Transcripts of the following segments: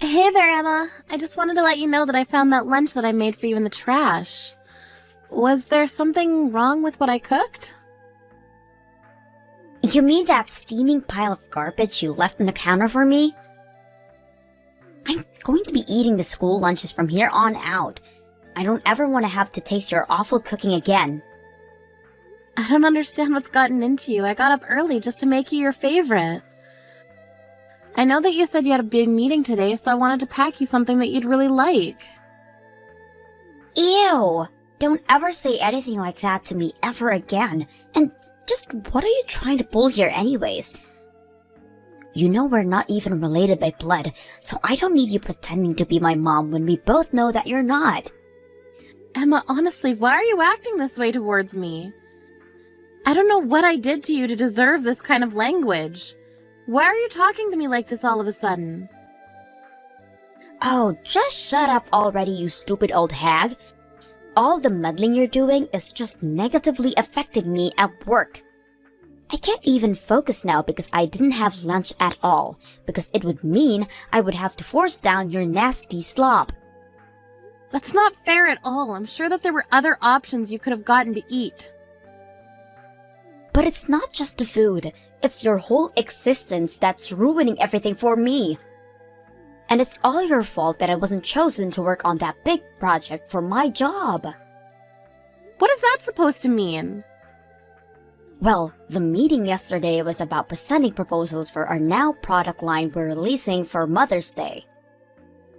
Hey there, Emma. I just wanted to let you know that I found that lunch that I made for you in the trash. Was there something wrong with what I cooked? You mean that steaming pile of garbage you left on the counter for me? I'm going to be eating the school lunches from here on out. I don't ever want to have to taste your awful cooking again. I don't understand what's gotten into you. I got up early just to make you your favorite. I know that you said you had a big meeting today, so I wanted to pack you something that you'd really like. Ew! Don't ever say anything like that to me ever again. And just what are you trying to pull here anyways? You know we're not even related by blood, so I don't need you pretending to be my mom when we both know that you're not. Emma, honestly, why are you acting this way towards me? I don't know what I did to you to deserve this kind of language. Why are you talking to me like this all of a sudden? Oh, just shut up already, you stupid old hag. All the meddling you're doing is just negatively affecting me at work. I can't even focus now because I didn't have lunch at all, because it would mean I would have to force down your nasty slop. That's not fair at all. I'm sure that there were other options you could have gotten to eat. But it's not just the food, it's your whole existence that's ruining everything for me. And it's all your fault that I wasn't chosen to work on that big project for my job. What is that supposed to mean? Well, the meeting yesterday was about presenting proposals for our now product line we're releasing for Mother's Day.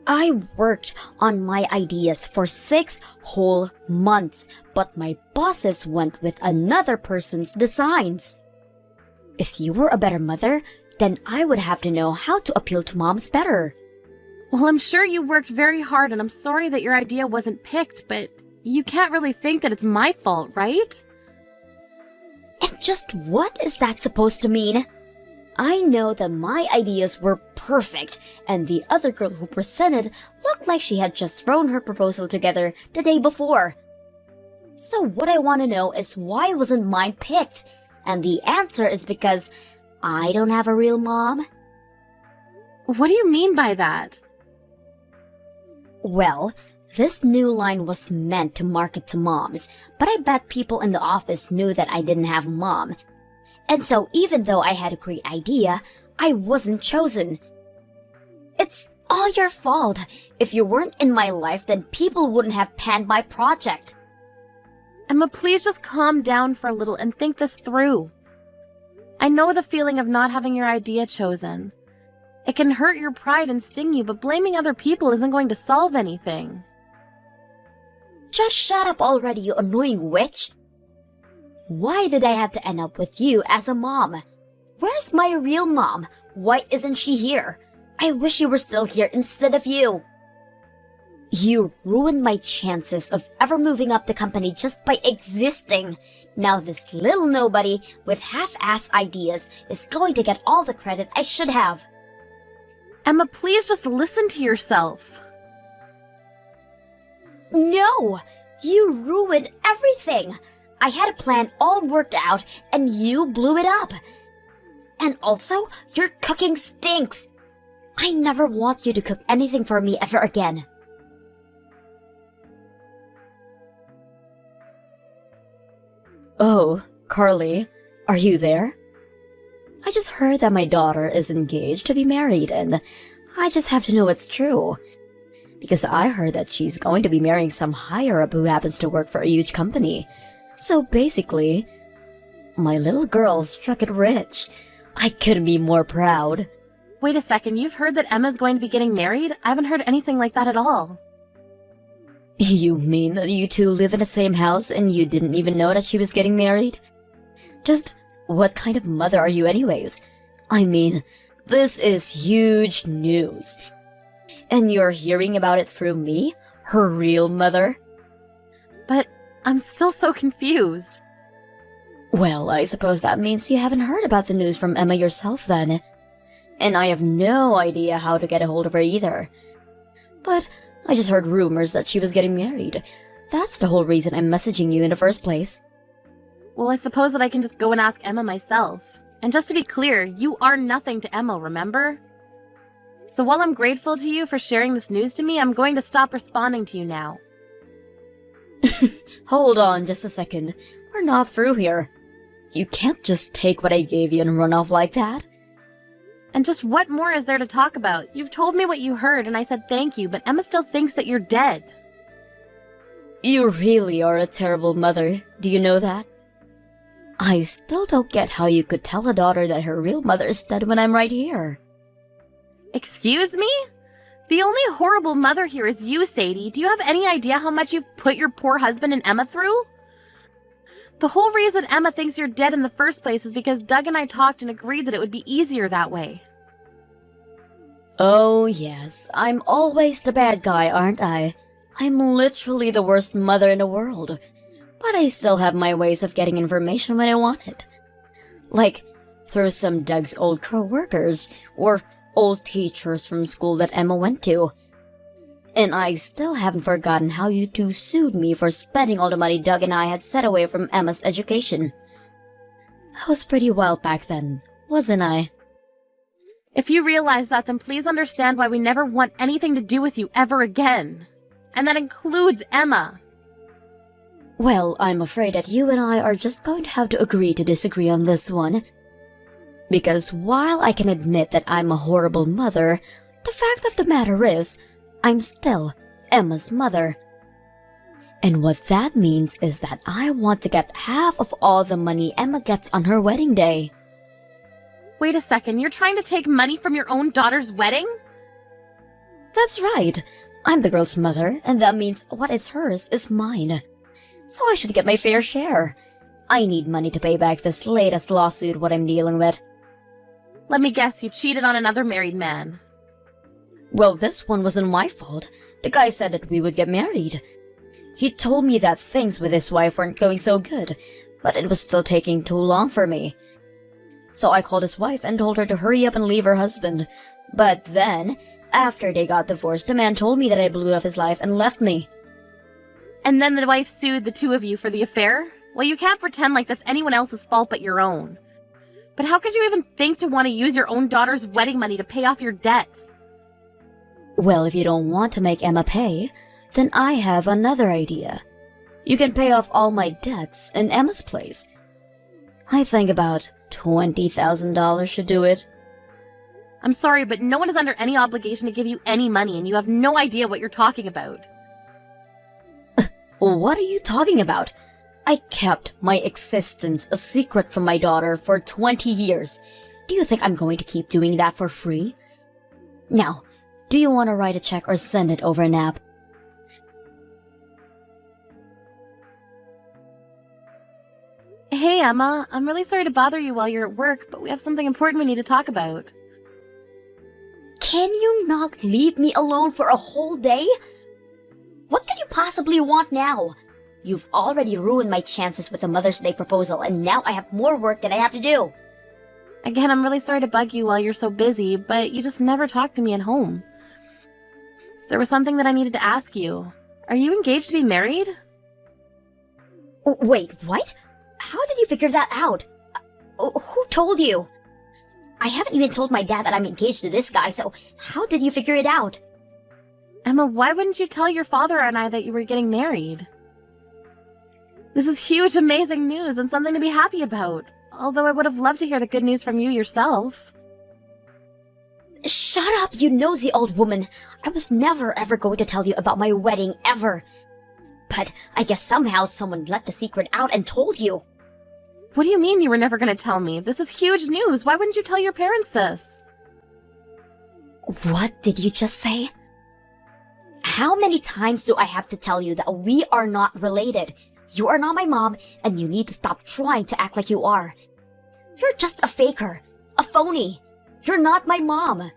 I worked on my ideas for 6 whole months, but my bosses went with another person's designs. If you were a better mother, then I would have to know how to appeal to moms better. Well, I'm sure you worked very hard, and I'm sorry that your idea wasn't picked, but you can't really think that it's my fault, right? And just what is that supposed to mean? I know that my ideas were perfect, and the other girl who presented looked like she had just thrown her proposal together the day before. So what I want to know is why wasn't mine picked? And the answer is because I don't have a real mom. What do you mean by that? Well, this new line was meant to market to moms, but I bet people in the office knew that I didn't have a mom. And so even though I had a great idea, I wasn't chosen. It's all your fault. If you weren't in my life, then people wouldn't have panned my project. Emma, please just calm down for a little and think this through. I know the feeling of not having your idea chosen. It can hurt your pride and sting you, but blaming other people isn't going to solve anything. Just shut up already, you annoying witch. Why did I have to end up with you as a mom? Where's my real mom? Why isn't she here? I wish you were still here instead of you. You ruined my chances of ever moving up the company just by existing. Now this little nobody with half-ass ideas is going to get all the credit I should have. Emma, please just listen to yourself. No! You ruined everything! I had a plan all worked out, and you blew it up. And also, your cooking stinks. I never want you to cook anything for me ever again. Oh, Carly, are you there? I just heard that my daughter is engaged to be married, and I just have to know it's true. Because I heard that she's going to be marrying some higher-up who happens to work for a huge company. So basically, my little girl struck it rich. I couldn't be more proud. Wait a second, you've heard that Emma's going to be getting married? I haven't heard anything like that at all. You mean that you two live in the same house and you didn't even know that she was getting married? Just what kind of mother are you anyways? I mean, this is huge news. And you're hearing about it through me, her real mother? But I'm still so confused. Well, I suppose that means you haven't heard about the news from Emma yourself then. And I have no idea how to get a hold of her either. But I just heard rumors that she was getting married. That's the whole reason I'm messaging you in the first place. Well, I suppose that I can just go and ask Emma myself. And just to be clear, you are nothing to Emma, remember? So while I'm grateful to you for sharing this news to me, I'm going to stop responding to you now. Hold on just a second. We're not through here. You can't just take what I gave you and run off like that. And just what more is there to talk about? You've told me what you heard and I said thank you, but Emma still thinks that you're dead. You really are a terrible mother. Do you know that? I still don't get how you could tell a daughter that her real mother is dead when I'm right here. Excuse me? The only horrible mother here is you, Sadie. Do you have any idea how much you've put your poor husband and Emma through? The whole reason Emma thinks you're dead in the first place is because Doug and I talked and agreed that it would be easier that way. Oh yes, I'm always the bad guy, aren't I? I'm literally the worst mother in the world. But I still have my ways of getting information when I want it. Like, through some Doug's old co-workers, or old teachers from school that Emma went to. And I still haven't forgotten how you two sued me for spending all the money Doug and I had set away from Emma's education. I was pretty wild back then, wasn't I? If you realize that, then please understand why we never want anything to do with you ever again. And that includes Emma. Well, I'm afraid that you and I are just going to have to agree to disagree on this one. Because while I can admit that I'm a horrible mother, the fact of the matter is, I'm still Emma's mother. And what that means is that I want to get half of all the money Emma gets on her wedding day. Wait a second, you're trying to take money from your own daughter's wedding? That's right. I'm the girl's mother, and that means what is hers is mine. So I should get my fair share. I need money to pay back this latest lawsuit what I'm dealing with. Let me guess, you cheated on another married man. Well, this one wasn't my fault. The guy said that we would get married. He told me that things with his wife weren't going so good, but it was still taking too long for me. So I called his wife and told her to hurry up and leave her husband. But then, after they got divorced, the man told me that I blew up his life and left me. And then the wife sued the two of you for the affair? Well, you can't pretend like that's anyone else's fault but your own. But how could you even think to want to use your own daughter's wedding money to pay off your debts? Well, if you don't want to make Emma pay, then I have another idea. You can pay off all my debts in Emma's place. I think about $20,000 should do it. I'm sorry, but no one is under any obligation to give you any money, and you have no idea what you're talking about. What are you talking about? I kept my existence a secret from my daughter for 20 years. Do you think I'm going to keep doing that for free? Now, do you want to write a check or send it over an app? Hey, Emma, I'm really sorry to bother you while you're at work, but we have something important we need to talk about. Can you not leave me alone for a whole day? What could you possibly want now? You've already ruined my chances with the Mother's Day proposal, and now I have more work that I have to do. Again, I'm really sorry to bug you while you're so busy, but you just never talk to me at home. There was something that I needed to ask you. Are you engaged to be married? Wait, what? How did you figure that out? Who told you? I haven't even told my dad that I'm engaged to this guy, so how did you figure it out? Emma, why wouldn't you tell your father and I that you were getting married? This is huge, amazing news and something to be happy about. Although I would have loved to hear the good news from you yourself. Shut up, you nosy old woman. I was never ever going to tell you about my wedding, ever. But I guess somehow someone let the secret out and told you. What do you mean you were never going to tell me? This is huge news. Why wouldn't you tell your parents this? What did you just say? How many times do I have to tell you that we are not related? You are not my mom, and you need to stop trying to act like you are. You're just a faker, a phony. You're not my mom.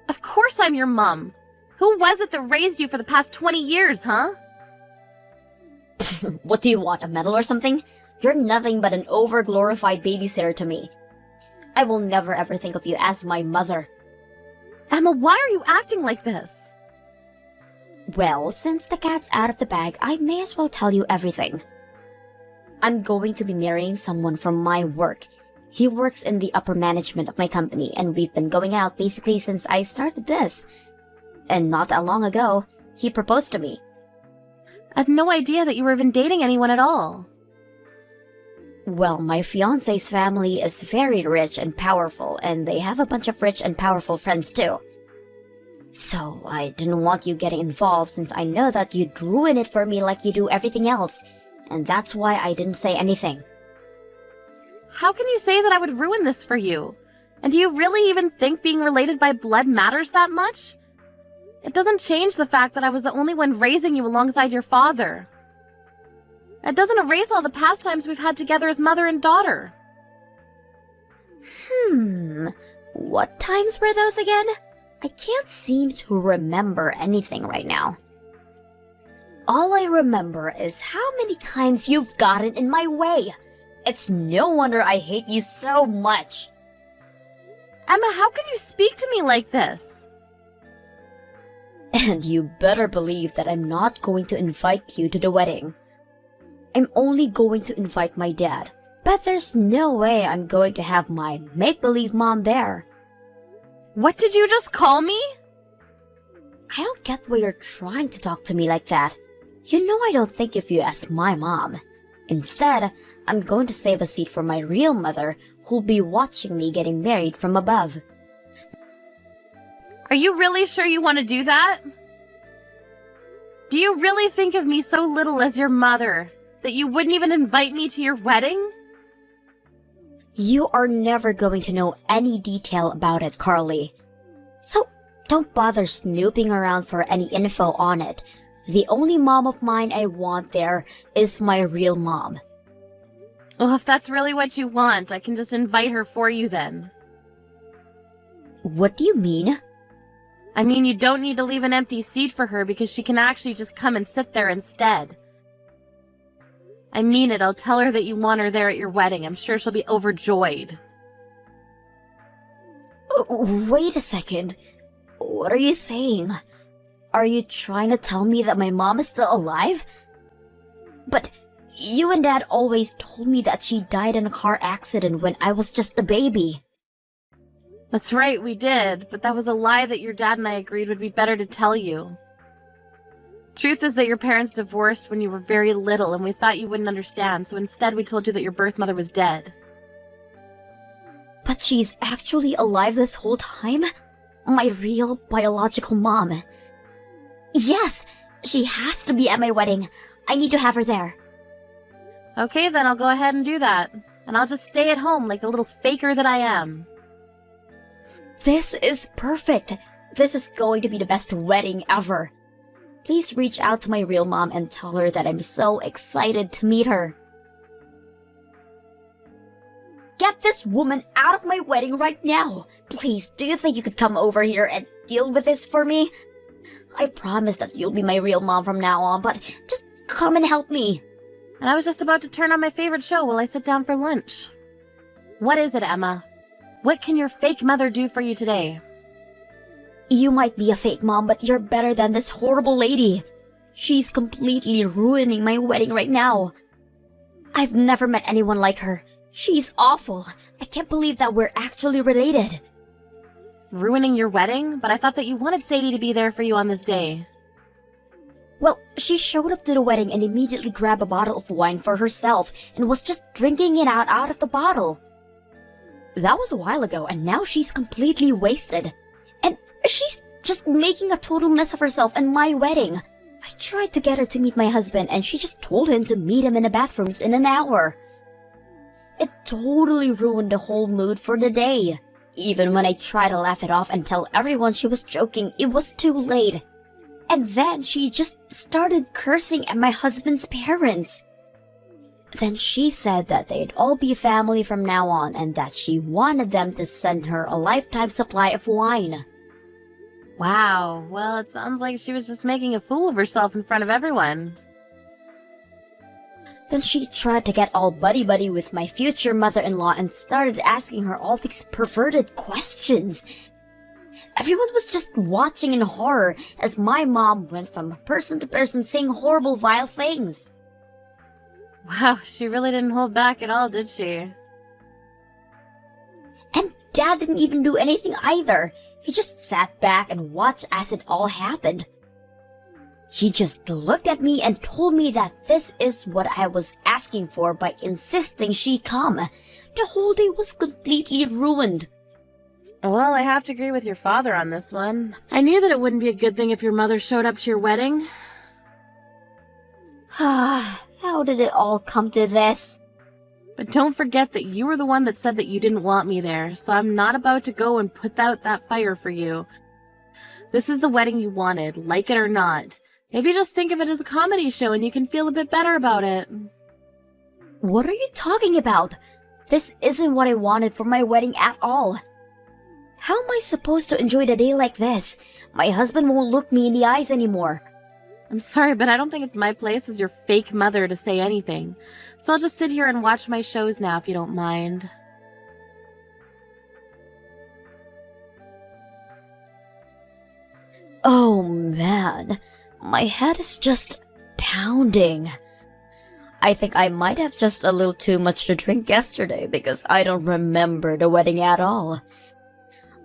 Of course I'm your mom. Who was it that raised you for the past 20 years, huh? What do you want, a medal or something? You're nothing but an over-glorified babysitter to me. I will never ever think of you as my mother. Emma, why are you acting like this? Well, since the cat's out of the bag, I may as well tell you everything. I'm going to be marrying someone from my work, He works in the upper management of my company, and we've been going out basically since I started this. And not that long ago, he proposed to me. I had no idea that you were even dating anyone at all. Well, my fiancé's family is very rich and powerful, and they have a bunch of rich and powerful friends too. So, I didn't want you getting involved since I know that you'd ruin it for me like you do everything else, and that's why I didn't say anything. How can you say that I would ruin this for you? And do you really even think being related by blood matters that much? It doesn't change the fact that I was the only one raising you alongside your father. It doesn't erase all the past times we've had together as mother and daughter. What times were those again? I can't seem to remember anything right now. All I remember is how many times you've gotten in my way. It's no wonder I hate you so much. Emma, how can you speak to me like this? And you better believe that I'm not going to invite you to the wedding. I'm only going to invite my dad. But there's no way I'm going to have my make-believe mom there. What did you just call me? I don't get why you're trying to talk to me like that. You know I don't think of you as my mom. Instead, I'm going to save a seat for my real mother, who'll be watching me getting married from above. Are you really sure you want to do that? Do you really think of me so little as your mother that you wouldn't even invite me to your wedding? You are never going to know any detail about it, Carly. So don't bother snooping around for any info on it. The only mom of mine I want there is my real mom. Well, if that's really what you want, I can just invite her for you then. What do you mean? I mean, you don't need to leave an empty seat for her because she can actually just come and sit there instead. I mean it, I'll tell her that you want her there at your wedding. I'm sure she'll be overjoyed. Wait a second. What are you saying? Are you trying to tell me that my mom is still alive? But you and Dad always told me that she died in a car accident when I was just a baby. That's right, we did, but that was a lie that your dad and I agreed would be better to tell you. Truth is that your parents divorced when you were very little and we thought you wouldn't understand, so instead we told you that your birth mother was dead. But she's actually alive this whole time? My real biological mom. Yes, she has to be at my wedding. I need to have her there. Okay, then I'll go ahead and do that. And I'll just stay at home like the little faker that I am. This is perfect. This is going to be the best wedding ever. Please reach out to my real mom and tell her that I'm so excited to meet her. Get this woman out of my wedding right now. Please, do you think you could come over here and deal with this for me? I promise that you'll be my real mom from now on, but just come and help me. And I was just about to turn on my favorite show while I sit down for lunch. What is it, Emma? What can your fake mother do for you today? You might be a fake mom, but you're better than this horrible lady. She's completely ruining my wedding right now. I've never met anyone like her. She's awful. I can't believe that we're actually related. Ruining your wedding? But I thought that you wanted Sadie to be there for you on this day. Well, she showed up to the wedding and immediately grabbed a bottle of wine for herself and was just drinking it out of the bottle. That was a while ago, and now she's completely wasted. And she's just making a total mess of herself and my wedding. I tried to get her to meet my husband, and she just told him to meet him in the bathrooms in an hour. It totally ruined the whole mood for the day. Even when I tried to laugh it off and tell everyone she was joking, it was too late. And then she just started cursing at my husband's parents. Then she said that they'd all be family from now on and that she wanted them to send her a lifetime supply of wine. Wow, well, it sounds like she was just making a fool of herself in front of everyone. Then she tried to get all buddy-buddy with my future mother-in-law and started asking her all these perverted questions. Everyone was just watching in horror as my mom went from person to person saying horrible, vile things. Wow, she really didn't hold back at all, did she? Dad didn't even do anything either. He just sat back and watched as it all happened. He just looked at me and told me that this is what I was asking for by insisting she come. The whole day was completely ruined. Well, I have to agree with your father on this one. I knew that it wouldn't be a good thing if your mother showed up to your wedding. How did it all come to this? But don't forget that you were the one that said that you didn't want me there, so I'm not about to go and put out that fire for you. This is the wedding you wanted, like it or not. Maybe just think of it as a comedy show and you can feel a bit better about it. What are you talking about? This isn't what I wanted for my wedding at all. How am I supposed to enjoy the day like this? My husband won't look me in the eyes anymore. I'm sorry, but I don't think it's my place as your fake mother to say anything. So I'll just sit here and watch my shows now if you don't mind. Oh man, my head is just pounding. I think I might have just a little too much to drink yesterday because I don't remember the wedding at all.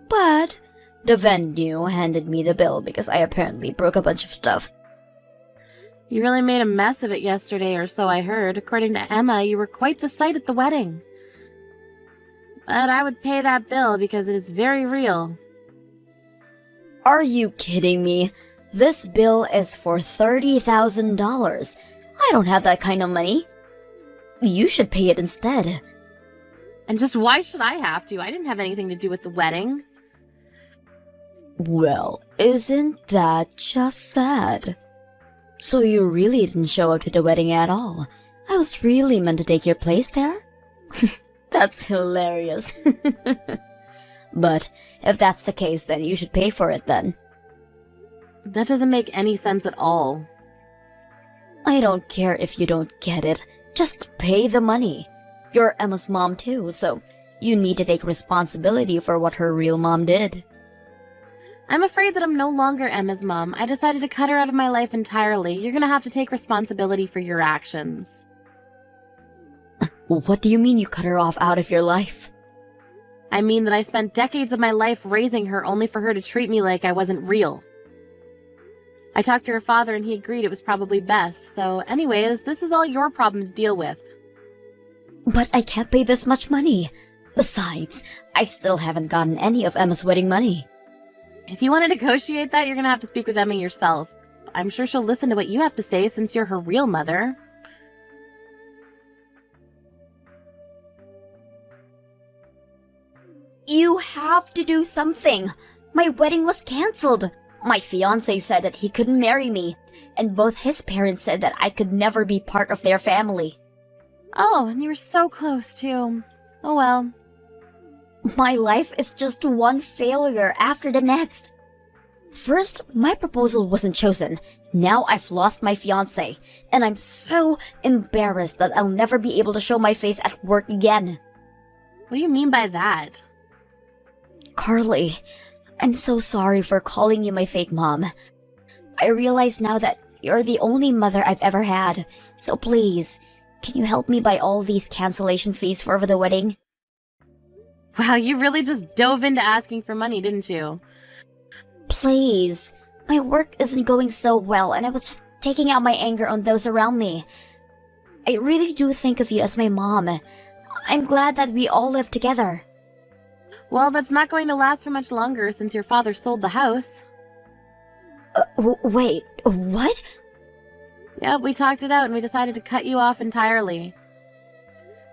But the venue handed me the bill because I apparently broke a bunch of stuff. You really made a mess of it yesterday, or so I heard. According to Emma, you were quite the sight at the wedding. But I would pay that bill because it is very real. Are you kidding me? This bill is for $30,000. I don't have that kind of money. You should pay it instead. And just why should I have to? I didn't have anything to do with the wedding. Well, isn't that just sad? So you really didn't show up to the wedding at all? I was really meant to take your place there? That's hilarious. But if that's the case, then you should pay for it then. That doesn't make any sense at all. I don't care if you don't get it. Just pay the money. You're Emma's mom too, so you need to take responsibility for what her real mom did. I'm afraid that I'm no longer Emma's mom. I decided to cut her out of my life entirely. You're gonna have to take responsibility for your actions. What do you mean you cut her off out of your life? I mean that I spent decades of my life raising her only for her to treat me like I wasn't real. I talked to her father and he agreed it was probably best. So anyways, this is all your problem to deal with. But I can't pay this much money. Besides, I still haven't gotten any of Emma's wedding money. If you want to negotiate that, you're gonna have to speak with Emma yourself. I'm sure she'll listen to what you have to say since you're her real mother. You have to do something. My wedding was cancelled. My fiancé said that he couldn't marry me, and both his parents said that I could never be part of their family. Oh, and you were so close too. Oh well. My life is just one failure after the next. First, my proposal wasn't chosen. Now I've lost my fiancé, and I'm so embarrassed that I'll never be able to show my face at work again. What do you mean by that? Carly, I'm so sorry for calling you my fake mom. I realize now that you're the only mother I've ever had, so please, can you help me buy all these cancellation fees for the wedding? Wow, you really just dove into asking for money, didn't you? Please. My work isn't going so well, and I was just taking out my anger on those around me. I really do think of you as my mom. I'm glad that we all live together. Well, that's not going to last for much longer since your father sold the house. Wait, what? Yep, we talked it out and we decided to cut you off entirely.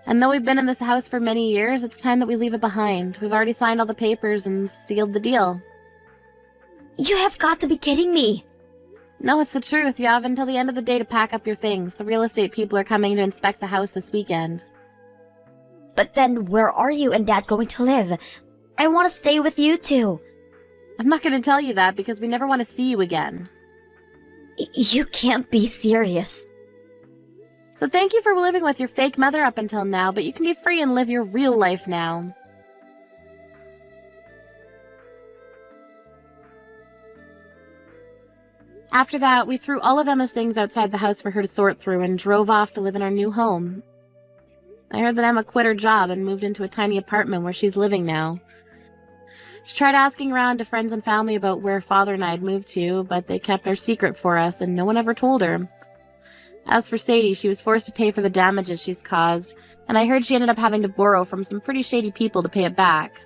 And though we've been in this house for many years, it's time that we leave it behind. We've already signed all the papers and sealed the deal. You have got to be kidding me! No, it's the truth. You have until the end of the day to pack up your things. The real estate people are coming to inspect the house this weekend. But then where are you and Dad going to live? I want to stay with you two. I'm not going to tell you that because we never want to see you again. You can't be serious. So thank you for living with your fake mother up until now, but you can be free and live your real life now. After that, we threw all of Emma's things outside the house for her to sort through and drove off to live in our new home. I heard that Emma quit her job and moved into a tiny apartment where she's living now. She tried asking around to friends and family about where Father and I had moved to, but they kept our secret for us, and no one ever told her. As for Sadie, she was forced to pay for the damages she's caused, and I heard she ended up having to borrow from some pretty shady people to pay it back.